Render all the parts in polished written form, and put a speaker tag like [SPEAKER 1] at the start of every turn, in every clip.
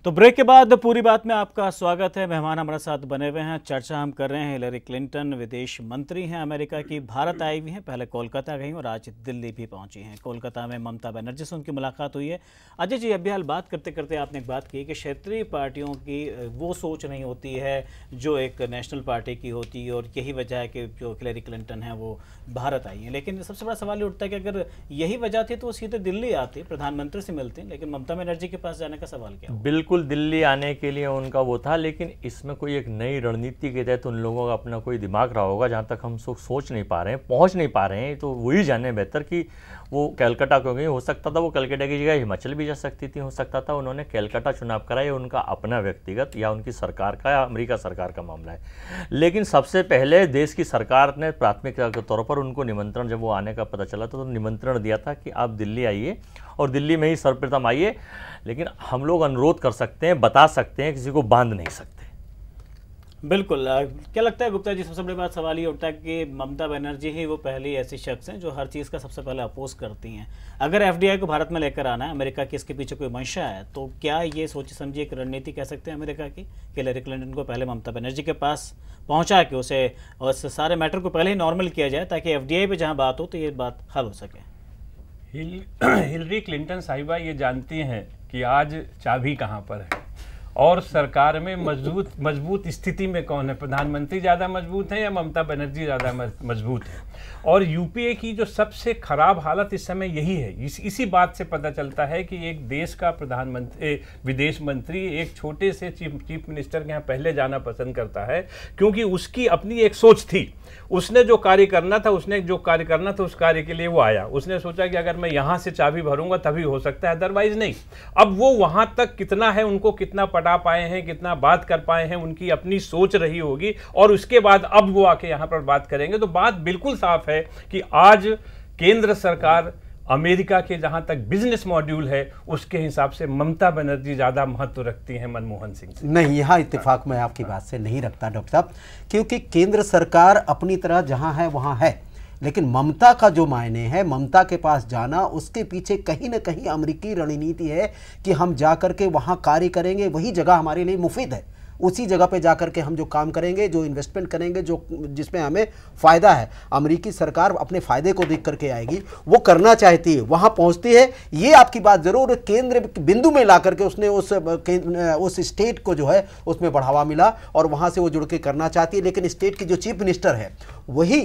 [SPEAKER 1] तो ब्रेक के बाद पूरी बात में आपका स्वागत है। मेहमान हमारे साथ बने हुए हैं। चर्चा हम कर रहे हैं हिलरी क्लिंटन विदेश मंत्री हैं अमेरिका की, भारत आई हुई हैं, पहले कोलकाता गई और आज दिल्ली भी पहुंची हैं। कोलकाता में ममता बनर्जी से उनकी मुलाकात हुई है। अजय जी, अभी हाल बात करते करते आपने एक बात की कि क्षेत्रीय पार्टियों की वो सोच नहीं होती है जो एक नेशनल पार्टी की होती है, और यही वजह है कि जो हिलरी क्लिंटन है वो भारत आई है। लेकिन सबसे बड़ा सवाल ये उठता है कि अगर यही वजह थी तो वो सीधे दिल्ली आती, प्रधानमंत्री से मिलती, लेकिन ममता बनर्जी के पास जाने का सवाल क्या हुआ?
[SPEAKER 2] बिल्कुल दिल्ली आने के लिए उनका वो था, लेकिन इसमें कोई एक नई रणनीति के तहत उन लोगों का अपना कोई दिमाग रहा होगा, जहाँ तक हम सोच नहीं पा रहे हैं, पहुँच नहीं पा रहे हैं। तो वही जाने बेहतर कि वो कलकत्ता क्यों गई। हो सकता था वो कलकत्ता की जगह हिमाचल भी जा सकती थी, हो सकता था उन्होंने कलकत्ता चुनाव करा, ये उनका अपना व्यक्तिगत या उनकी सरकार का या अमेरिका सरकार का मामला है। लेकिन सबसे पहले देश की सरकार ने प्राथमिकता के तौर पर उनको निमंत्रण, जब वो आने का पता चला तो निमंत्रण दिया था कि आप दिल्ली आइए और दिल्ली में ही सर्वप्रथम आइए। लेकिन हम लोग अनुरोध कर सकते हैं, बता सकते हैं, किसी को बांध नहीं सकते।
[SPEAKER 1] बिल्कुल। क्या लगता है गुप्ता जी, सबसे बड़ी बात सवाल ये उठता है कि ममता बनर्जी ही वो पहली ऐसी शख्स हैं जो हर चीज़ का सबसे पहले अपोज करती हैं। अगर एफडीआई को भारत में लेकर आना है, अमेरिका की इसके पीछे कोई मंशा है, तो क्या ये सोची समझी एक रणनीति कह सकते हैं अमेरिका की कि हिलरी क्लिंटन को पहले ममता बनर्जी के पास पहुँचा के उसे और सारे मैटर को पहले ही नॉर्मल किया जाए, ताकि एफडीआई पे जहाँ बात हो तो ये बात हल हो सके?
[SPEAKER 3] हिलरी क्लिंटन साहिबा ये जानती हैं कि आज चाबी कहाँ पर है और सरकार में मजबूत स्थिति में कौन है। प्रधानमंत्री ज़्यादा मजबूत है या ममता बनर्जी ज़्यादा मजबूत है। और यूपीए की जो सबसे खराब हालत इस समय यही है। इसी बात से पता चलता है कि एक देश का प्रधानमंत्री, विदेश मंत्री एक छोटे से चीफ मिनिस्टर के यहाँ पहले जाना पसंद करता है, क्योंकि उसकी अपनी एक सोच थी। उसने जो कार्य करना था उस कार्य के लिए वो आया। उसने सोचा कि अगर मैं यहाँ से चाबी भरूंगा तभी हो सकता है, अदरवाइज नहीं। अब वो वहाँ तक कितना है, उनको कितना पटा पाए हैं, कितना बात कर पाए हैं, उनकी अपनी सोच रही होगी। और उसके बाद अब वो आके यहाँ पर बात करेंगे तो बात बिल्कुल साफ है कि आज केंद्र सरकार अमेरिका के जहां तक बिजनेस मॉड्यूल है उसके हिसाब से ममता बनर्जी ज्यादा महत्व रखती हैं मनमोहन सिंह से।
[SPEAKER 4] नहीं, यहाँ इत्तेफाक मैं आपकी बात से नहीं रखता डॉक्टर साहब, क्योंकि केंद्र सरकार अपनी तरह जहां है वहां है, लेकिन ममता का जो मायने है, ममता के पास जाना, उसके पीछे कहीं ना कहीं अमेरिकी रणनीति है कि हम जाकर के वहां कार्य करेंगे, वही जगह हमारे लिए मुफीद है, उसी जगह पे जाकर के हम जो काम करेंगे, जो इन्वेस्टमेंट करेंगे, जो जिसमें हमें फ़ायदा है। अमेरिकी सरकार अपने फ़ायदे को देख करके आएगी, वो करना चाहती है, वहाँ पहुँचती है। ये आपकी बात ज़रूर केंद्र बिंदु में ला करके उसने उस स्टेट को जो है उसमें बढ़ावा मिला और वहाँ से वो जुड़ के करना चाहती है। लेकिन स्टेट की जो चीफ मिनिस्टर है वही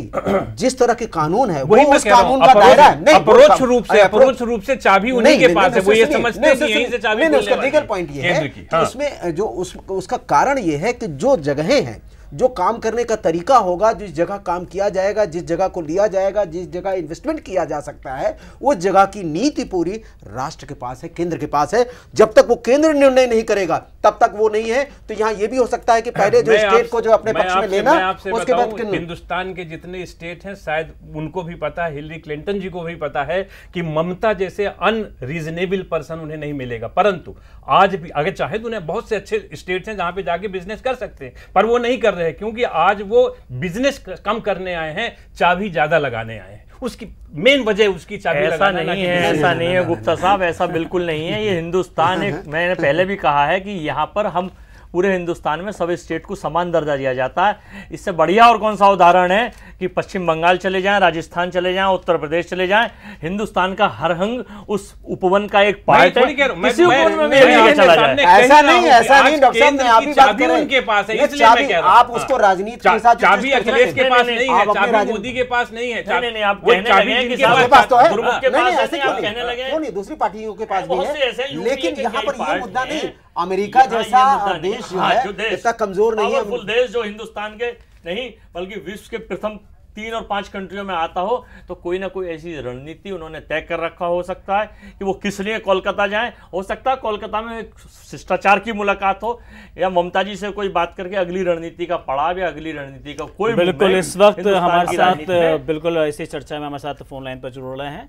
[SPEAKER 4] जिस तरह के कानून है वो उस कानून का दायरा है।
[SPEAKER 3] अप्रोच रूप से चाबी उन्हीं के पास है, वो ये समझते हैं कि यहीं से चाबी।
[SPEAKER 4] उसका लीगल पॉइंट ये है कि उसमें जो उसका कारण ये है कि जो जगहें हैं, जो काम करने का तरीका होगा, जिस जगह काम किया जाएगा, जिस जगह को लिया जाएगा, जिस जगह इन्वेस्टमेंट किया जा सकता है, उस जगह की नीति पूरी राष्ट्र के पास है, केंद्र के पास है। जब तक वो केंद्र निर्णय नहीं करेगा तब तक वो नहीं है। तो यहां ये भी हो सकता है कि पहले जो स्टेट को जो अपने पक्ष में लेना, उसके बाद
[SPEAKER 3] हिंदुस्तान के जितने स्टेट हैं शायद उनको भी पता है, हिलरी क्लिंटन जी को भी पता है कि ममता जैसे अनरीजनेबल पर्सन उन्हें नहीं मिलेगा। परंतु आज भी अगर चाहे तो उन्हें बहुत से अच्छे स्टेट्स हैं जहां पे जाके बिजनेस कर सकते हैं, पर वो नहीं कर रहे, क्योंकि आज वो बिजनेस कम करने आए हैं, चाबी ज्यादा लगाने आए हैं। उसकी मेन वजह उसकी चाबी लगाना नहीं है।
[SPEAKER 2] ऐसा नहीं है गुप्ता साहब, ऐसा बिल्कुल नहीं है। ये हिंदुस्तान एक, मैंने पहले भी कहा है कि यहाँ पर हम पूरे हिंदुस्तान में सब स्टेट को समान दर्जा दिया जाता है। इससे बढ़िया और कौन सा उदाहरण है कि पश्चिम बंगाल चले जाएं, राजस्थान चले जाएं, उत्तर प्रदेश चले जाएं, हिंदुस्तान का हर अंग उस उपवन का एक पार्ट है। किसी उपवन में
[SPEAKER 4] चला जाए, ऐसा नहीं डॉक्टर साहब, मैं आप ही बात कर रहे हैं, उनके पास है, इसलिए मैं कह रहा हूं आप उसको राजनीति के साथ,
[SPEAKER 3] चाबी अखिलेश के पास नहीं है, चाबी मोदी के पास नहीं है।
[SPEAKER 2] नहीं, आप कहने लगे कि सबके
[SPEAKER 4] पास तो है,
[SPEAKER 2] गुरुमुख के पास
[SPEAKER 4] ऐसे
[SPEAKER 2] कहने लगे,
[SPEAKER 4] क्यों नहीं, दूसरी पार्टियों के पास भी है। लेकिन यहाँ पर ये मुद्दा नहीं, अमेरिका जैसा देश जो है इतना कमजोर नहीं है,
[SPEAKER 2] पावरफुल देश जो हिंदुस्तान के नहीं बल्कि विश्व के प्रथम 3 और 5 कंट्रियों में आता हो, तो कोई ना कोई ऐसी रणनीति उन्होंने तय कर रखा हो सकता है कि वो किस लिए कोलकाता जाएं। हो सकता है कोलकाता में एक शिष्टाचार की मुलाकात हो, या ममता जी से कोई बात करके अगली रणनीति का पड़ाव या अगली रणनीति का कोई।
[SPEAKER 1] बिल्कुल, इस वक्त हमारे साथ बिल्कुल इसी चर्चा में हमारे साथ फोन लाइन पर जुड़ रहे हैं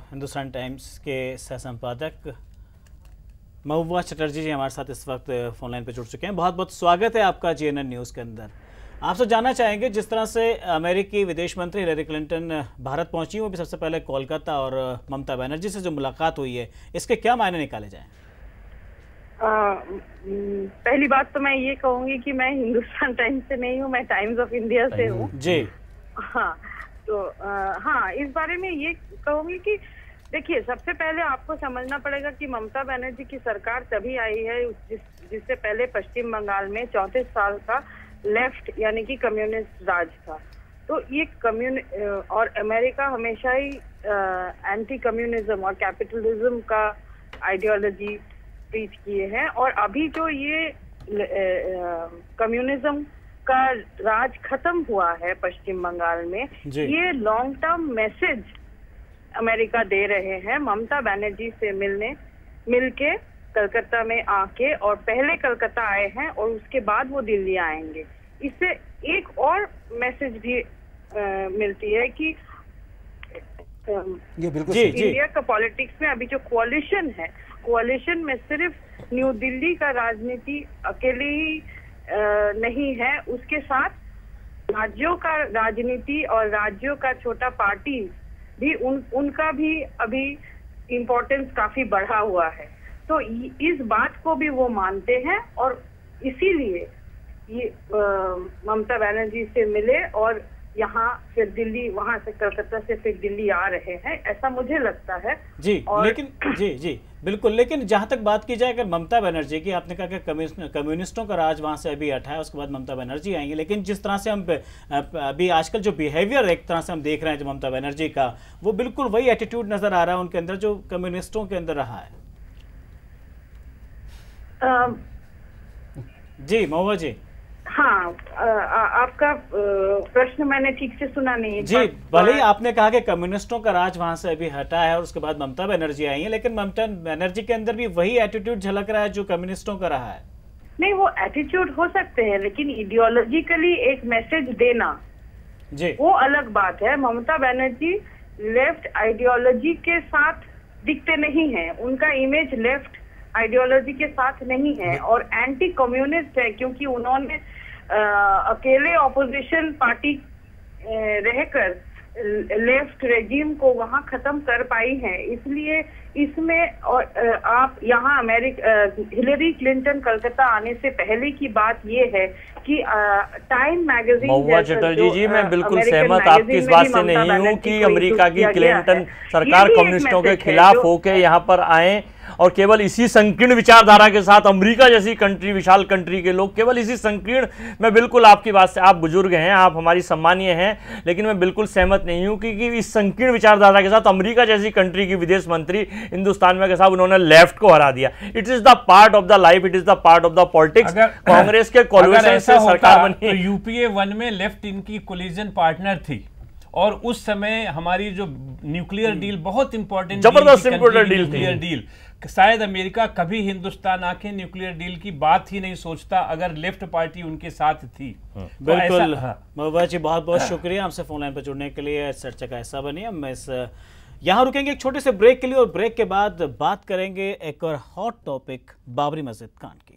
[SPEAKER 1] हिंदुस्तान टाइम्स के सह संपादक महबूबा चटर्जी जी हमारे साथ इस वक्त फोन लाइन पर जुड़ चुके हैं। बहुत बहुत स्वागत है आपका जीएनएन न्यूज़ के अंदर। आपसे जानना चाहेंगे, जिस तरह से अमेरिकी विदेश मंत्री हिलरी क्लिंटन भारत पहुंची, वो भी सबसे पहले कोलकाता, और ममता बनर्जी से जो मुलाकात हुई है, इसके क्या मायने निकाले जाएं?
[SPEAKER 5] पहली बात तो मैं ये कहूंगी कि मैं हिंदुस्तान टाइम्स से नहीं हूँ, मैं टाइम्स ऑफ इंडिया से हूँ
[SPEAKER 1] जी।
[SPEAKER 5] हाँ, तो हाँ, इस बारे में ये कहूंगी कि देखिए, सबसे पहले आपको समझना पड़ेगा कि ममता बनर्जी की सरकार तभी आई है जिससे पहले पश्चिम बंगाल में 34 साल का लेफ्ट यानी कि कम्युनिस्ट राज था। तो ये और अमेरिका हमेशा ही एंटी कम्युनिज्म और कैपिटलिज्म का आइडियोलॉजी प्रीच किए हैं, और अभी जो ये कम्युनिज्म का राज खत्म हुआ है पश्चिम बंगाल में, ये लॉन्ग टर्म मैसेज अमेरिका दे रहे हैं ममता बनर्जी से मिलके कलकत्ता में आके, और पहले कलकत्ता आए हैं और उसके बाद वो दिल्ली आएंगे। इससे एक और मैसेज भी मिलती है कि
[SPEAKER 4] ये बिल्कुल
[SPEAKER 5] इंडिया का पॉलिटिक्स में अभी जो कोalition है, कोalition में सिर्फ न्यू दिल्ली का राजनीति अकेले ही नहीं है, उसके साथ राज्यों का राजनीति और राज्यों का छोटा पार्टी भी उनका भी अभी इम्पोर्टेंस काफी बढ़ा हुआ है। तो इस बात को भी वो मानते हैं, और इसीलिए ये ममता बनर्जी से मिले और यहाँ फिर दिल्ली, वहां से कलकत्ता से फिर दिल्ली आ रहे हैं, ऐसा मुझे लगता है
[SPEAKER 1] जी। लेकिन जी बिल्कुल, लेकिन जहां तक बात की जाए अगर ममता बनर्जी की, आपने कहा कि कम्युनिस्टों का राज वहां से अभी हटा है, उसके बाद ममता बनर्जी आएंगे, लेकिन जिस तरह से हम अभी आजकल जो बिहेवियर एक तरह से हम देख रहे हैं जो ममता बनर्जी का, वो बिल्कुल वही एटीट्यूड नजर आ रहा है उनके अंदर जो कम्युनिस्टों के अंदर रहा है। जी महुआ जी।
[SPEAKER 5] हाँ, आपका प्रश्न मैंने ठीक से सुना नहीं।
[SPEAKER 1] जी, भले ही आपने कहा कि कम्युनिस्टों का राज वहां से अभी हटा है और उसके बाद ममता बनर्जी आई है, लेकिन ममता बनर्जी के अंदर भी वही एटीट्यूड झलक रहा है जो कम्युनिस्टों का रहा है।
[SPEAKER 5] नहीं, वो एटीट्यूड हो सकते हैं, लेकिन इडियोलॉजिकली एक मैसेज देना
[SPEAKER 1] जी,
[SPEAKER 5] वो अलग बात है। ममता बनर्जी लेफ्ट आइडियोलॉजी के साथ दिखते नहीं है, उनका इमेज लेफ्ट आइडियोलॉजी के साथ नहीं है, और एंटी कम्युनिस्ट है, क्योंकि उन्होंने अकेले ऑपोजिशन पार्टी रहकर लेफ्ट रेजिम को वहां खत्म कर पाई है। इसलिए इसमें और आप यहाँ हिलरी क्लिंटन कलकत्ता आने से पहले की बात ये है कि टाइम मैगजीन,
[SPEAKER 2] महुआ चटर्जी जी, मैं बिल्कुल सहमत आपकी इस बात से नहीं हूँ कि अमेरिका की क्लिंटन सरकार कम्युनिस्टों के खिलाफ होकर यहाँ पर आए और केवल इसी संकीर्ण विचारधारा के साथ अमेरिका जैसी कंट्री, विशाल कंट्री के लोग केवल इसी संकीर्ण, मैं बिल्कुल आपकी बात से, आप बुजुर्ग हैं, आप हमारी सम्मानीय हैं, लेकिन मैं बिल्कुल सहमत नहीं हूं कि इस संकीर्ण विचारधारा के साथ अमेरिका जैसी कंट्री की विदेश मंत्री हिंदुस्तान में के साथ उन्होंने लेफ्ट को हरा दिया। It is the part of the life, it is the part of the politics. Congress के कोलिशन से सरकार बनी
[SPEAKER 3] तो यूपीए 1 में लेफ्ट इनकी कोलिजन पार्टनर थी, और उस समय हमारी जो न्यूक्लियर डील बहुत इंपॉर्टेंट,
[SPEAKER 2] जबरदस्त न्यूक्लियर
[SPEAKER 3] डील, शायद अमेरिका कभी हिंदुस्तान आके न्यूक्लियर डील की बात ही नहीं सोचता अगर लेफ्ट पार्टी उनके साथ थी।
[SPEAKER 1] बिल्कुल महुआ जी, बहुत बहुत शुक्रिया हमसे फोन लाइन पर जुड़ने के लिए, चर्चा का हिस्सा बनिए। हम यहाँ रुकेंगे एक छोटे से ब्रेक के लिए, और ब्रेक के बाद बात करेंगे एक और हॉट टॉपिक बाबरी मस्जिद कांड की।